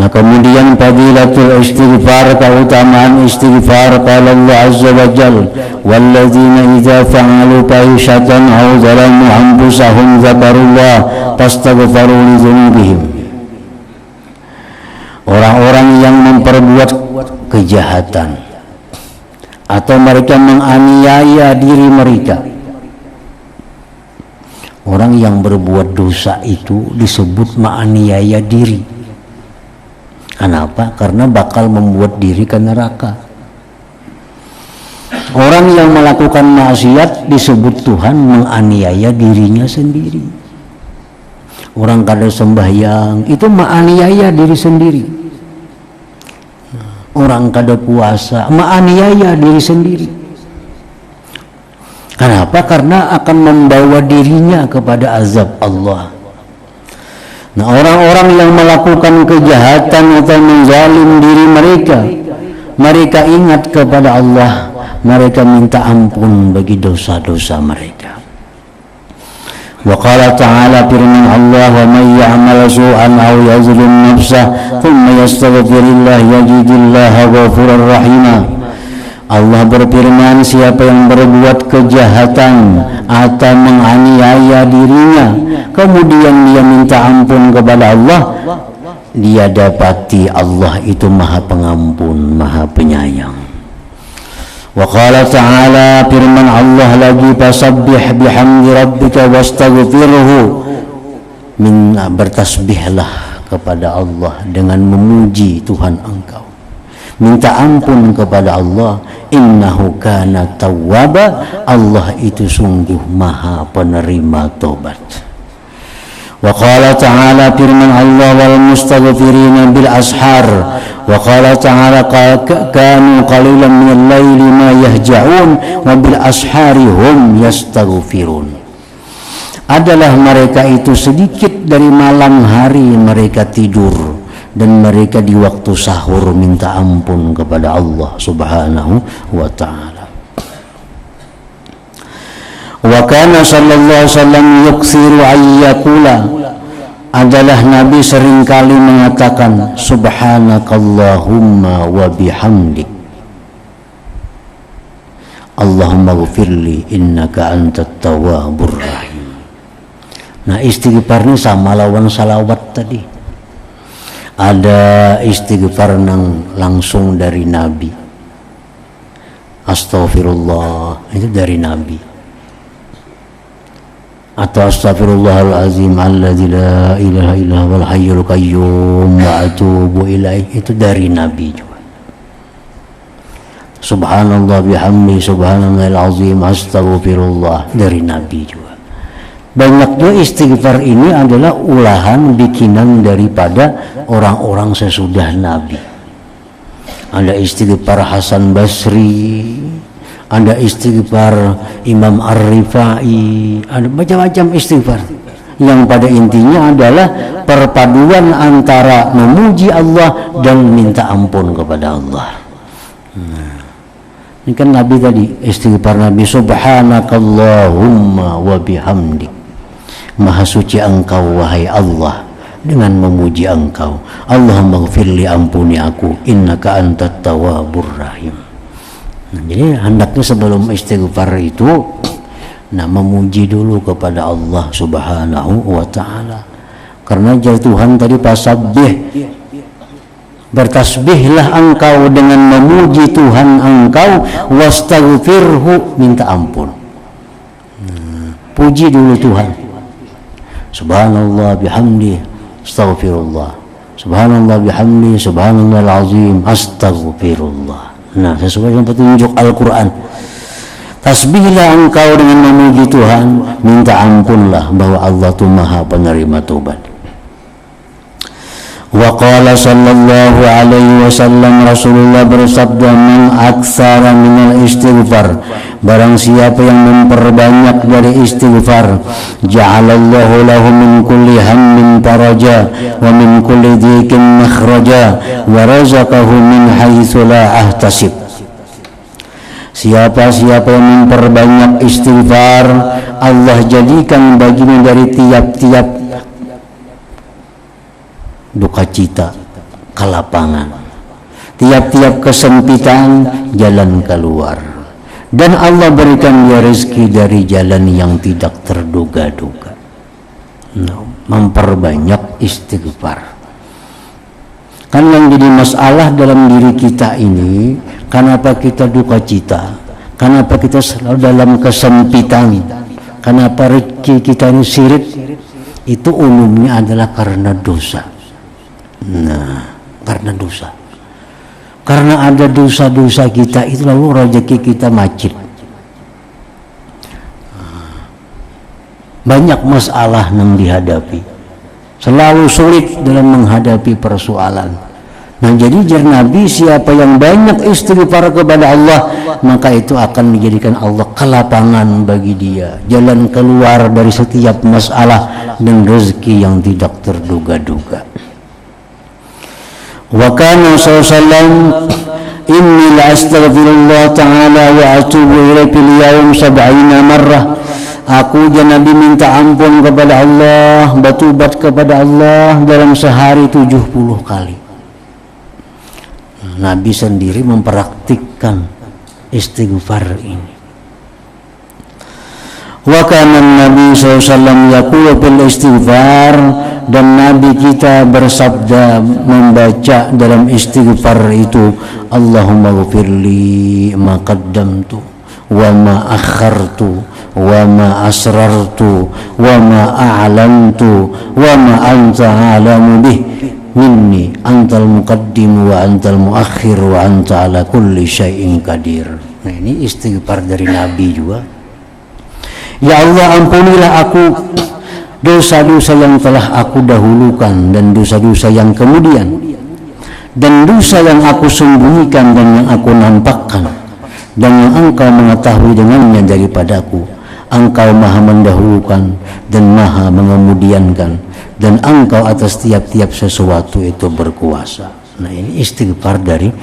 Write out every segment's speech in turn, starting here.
Nah, kemudian fadilatul istighfar, keutamaan istighfar. Qala Allah azza wa jalla, walladzina idza fa'alu fahishatan aw zalamu anfusahum dzakarullah fastaghfiru li dzunubihim. Orang-orang yang memperbuat kejahatan atau mereka menganiaya diri mereka. Orang yang berbuat dosa itu disebut menganiaya diri. Kenapa? Karena bakal membuat diri ke neraka. Orang yang melakukan maksiat disebut Tuhan menganiaya dirinya sendiri. Orang kada sembahyang itu menganiaya diri sendiri. Orang kada puasa menganiaya diri sendiri. Kenapa? Karena akan membawa dirinya kepada azab Allah. Nah, orang-orang yang melakukan kejahatan atau menzalim diri mereka, mereka ingat kepada Allah, mereka minta ampun bagi dosa-dosa mereka. Wa qala ta'ala, firman Allah, wa may ya'mal su'an aw yazlim nafsah thumma yastaghfirillah yajidillaha ghafurar rahima. Allah berfirman, siapa yang berbuat kejahatan atau menganiaya dirinya, kemudian dia minta ampun kepada Allah, dia dapati Allah itu Maha Pengampun, Maha Penyayang. Wa qala ta'ala, firman Allah lagi, fasabbih bihamdi rabbika wastaghfirhu. Bertasbihlah kepada Allah dengan memuji Tuhan engkau. Minta ampun kepada Allah, innahu kana tawwaba, Allah itu sungguh Maha penerima tobat. Wa qala ta'ala, firman Allah, wal mustaghfirina bil ashar. Wa qala ta'ala, kanu qalilan minal laili ma yahja'un wa bil ashari hum yastaghfirun. Adalah mereka itu sedikit dari malam hari mereka tidur, dan mereka di waktu sahur minta ampun kepada Allah subhanahu wa ta'ala. Wa kana sallallahu alaihi wasallam yuksiru ayyakula, adalah Nabi seringkali mengatakan subhanakallahumma wa bihamdik Allahumma ghfirli innaka antat tawwabur rahim. Nah, istighfar ini sama lawan salawat tadi. Ada istighfar langsung dari Nabi, astaghfirullah, itu dari Nabi. Atau astaghfirullahalazim alladzi la ilaha illa huwal hayyul qayyum wa atubu ilaih, itu dari Nabi juga. Subhanallah bihamdi subhanallahil azim astaghfirullah, dari Nabi juga. Banyaknya istighfar ini adalah ulahan bikinan daripada orang-orang sesudah Nabi. Ada istighfar Hasan Basri, ada istighfar Imam Ar-Rifai, ada macam-macam istighfar yang pada intinya adalah perpaduan antara memuji Allah dan minta ampun kepada Allah. Ini kan Nabi tadi, istighfar Nabi, subhanakallahumma wa bihamdik, Maha suci engkau wahai Allah, dengan memuji engkau. Allahumma ghfirli, ampuni aku, innaka antat tawwabur rahim. Nah, jadi hendaknya sebelum istighfar itu, memuji dulu kepada Allah subhanahu wa ta'ala. Karena jadi Tuhan tadi fasabbih, bertasbihlah engkau dengan memuji Tuhan engkau, wastaghfirhu, minta ampun. Puji dulu Tuhan. Subhanallah bihamdi astaghfirullah, subhanallah bihamdi subhanallahil azim astaghfirullah. Nah, sesuai dengan petunjuk Al-Quran. Tasbihlah engkau dengan memuji Tuhan, minta ampunlah bahwa Allah itu Maha penerima taubat. Wa qala sallallahu alaihi wasallam, Rasulullah bersabda, man aktsara minal istighfar, barang siapa yang memperbanyak dari istighfar, ja'alallahu lahu min kulli hammin faraja wa min kulli dhikin makhraja wa razaqahu min haitsu la ahtasib. Siapa-siapa yang memperbanyak istighfar, Allah jadikan baginya dari tiap-tiap duka cita, ke lapangan. Tiap-tiap kesempitan jalan keluar. Dan Allah berikan dia rezeki dari jalan yang tidak terduga-duga. Memperbanyak istighfar. Kan yang jadi masalah dalam diri kita ini, kenapa kita duka cita, kenapa kita selalu dalam kesempitan, kenapa rezeki kita ini sirit, itu umumnya adalah karena dosa. Karena dosa. Karena ada dosa-dosa kita itu lalu rezeki kita macet. Banyak masalah yang dihadapi. Selalu sulit dalam menghadapi persoalan. Nah, jadi jar Nabi, siapa yang banyak istighfar kepada Allah, maka itu akan menjadikan Allah kelapangan bagi dia, jalan keluar dari setiap masalah dan rezeki yang tidak terduga-duga. Wa kana sallallahu inni la astaghfirullah ta'ala wa atubu ilaihi fil yawm 70 marrah. Aku dan Nabi minta ampun kepada Allah, bertobat kepada Allah dalam sehari 70 kali. Nabi sendiri mempraktikkan istighfar ini. Wa kana Nabi SAW yaqulu bil istighfar, dan Nabi kita bersabda membaca dalam istighfar itu, Allahumma ghfirli ma qaddamtu wa ma akhartu wa ma asrartu wa ma a'lantu wa ma anta a'lamu bih minni antal muqaddim wa antal muakhir wa anta ala kulli syai'in qadir. Nah, ini istighfar dari Nabi juga. Ya Allah, ampunilah aku dosa-dosa yang telah aku dahulukan dan dosa-dosa yang kemudian, dan dosa yang aku sembunyikan dan yang aku nampakkan, dan yang Engkau mengetahui dengannya daripadaku. Engkau maha mendahulukan dan maha mengemudiankan, dan Engkau atas tiap-tiap sesuatu itu berkuasa. Nah, ini istighfar dari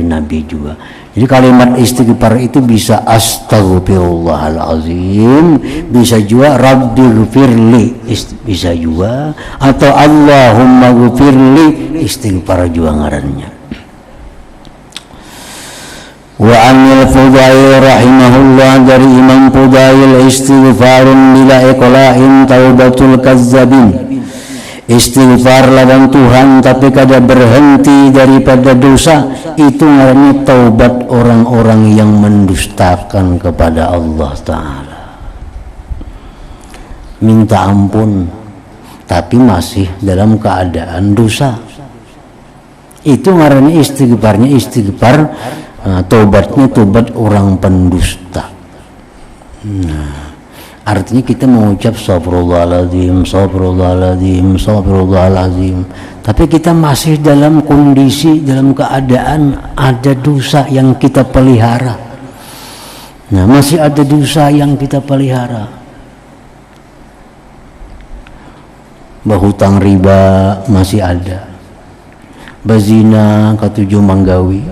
Nabi juga. Jadi kalimat istighfar itu bisa astaghfirullahalazim, bisa juga rabbighfirli, bisa juga, atau Allahumma ghfirli, istighfar juga ngarannya. Wa anil Fudail rahimahullah, dari Imam Fudail, istighfarun bila iqla'in taubatul kazzabin. Istighfar lawan Tuhan tapi kada berhenti daripada dosa, itu namanya taubat orang-orang yang mendustakan kepada Allah Ta'ala. Minta ampun tapi masih dalam keadaan dosa, itu namanya istighfarnya istighfar, taubatnya taubat orang pendusta. Artinya kita mengucap astagfirullahaladzim, astagfirullahaladzim, astagfirullahaladzim, tapi kita masih dalam kondisi, dalam keadaan ada dosa yang kita pelihara. Nah, masih ada dosa yang kita pelihara. Berhutang riba masih ada, berzina, ketujuh manggawi,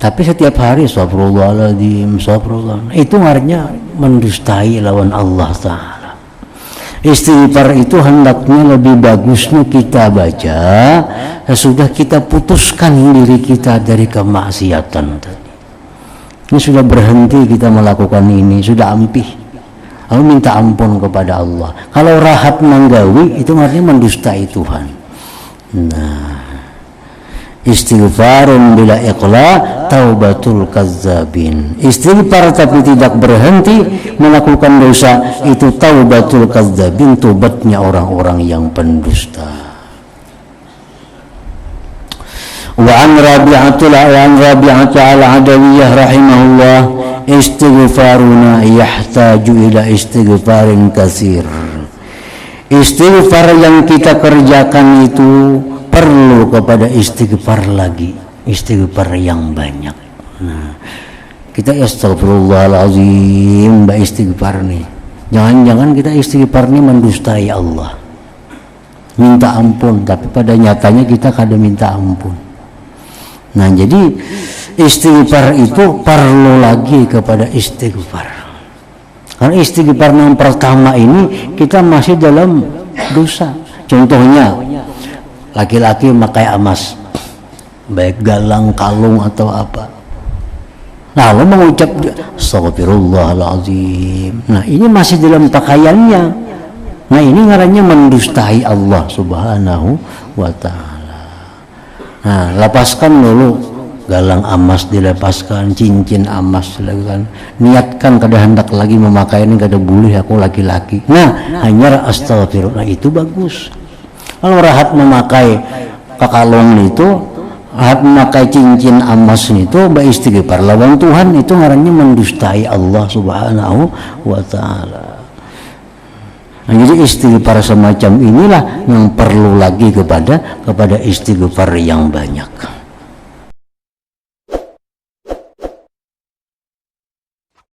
tapi setiap hari astagfirullahaladzim, astagfirullah, itu artinya mendustai lawan Allah Ta'ala. Istighfar itu hendaknya lebih bagusnya kita baca sesudah kita putuskan diri kita dari kemaksiatan tadi. Ini sudah berhenti kita melakukan ini, sudah ampih, lalu minta ampun kepada Allah. Kalau rahat manggawi itu artinya mendustai Tuhan. Nah, istighfarun bila iqla taubatul kazzabin. Istighfar tapi tidak berhenti melakukan dosa, itu taubatul kazzabin, tobatnya orang-orang yang pendusta. Wa an Rabi'atul al-Adawiyah rahimahullah, istighfaruna yahtaju ila istighfarin katsir. Istighfar yang kita kerjakan itu perlu kepada istighfar lagi, istighfar yang banyak. Nah, kita astagfirullahalazim, mbak istighfar nih. Jangan-jangan kita istighfar nih mendustai Allah, minta ampun, tapi pada nyatanya kita kada minta ampun. Nah, jadi istighfar itu perlu lagi kepada istighfar. Karena istighfar yang pertama ini kita masih dalam dosa. Contohnya, laki-laki memakai emas, baik galang, kalung atau apa, lalu mengucap astagfirullahaladzim. Nah ini masih dalam pakaiannya. Nah ini ngarannya mendustai Allah subhanahu wa ta'ala. Nah lepaskan dulu galang emas, dilepaskan cincin emas, dilakukan, niatkan kada hendak lagi memakai ini, kada boleh aku laki-laki. Nah hanya astagfirullah, itu bagus. Kalau rahat memakai kalung itu, rahat memakai cincin emas itu, beristighfar lawan Tuhan, itu ngarannya mendustai Allah subhanahu wa ta'ala. Nah, jadi istighfar semacam inilah yang perlu lagi kepada istighfar yang banyak.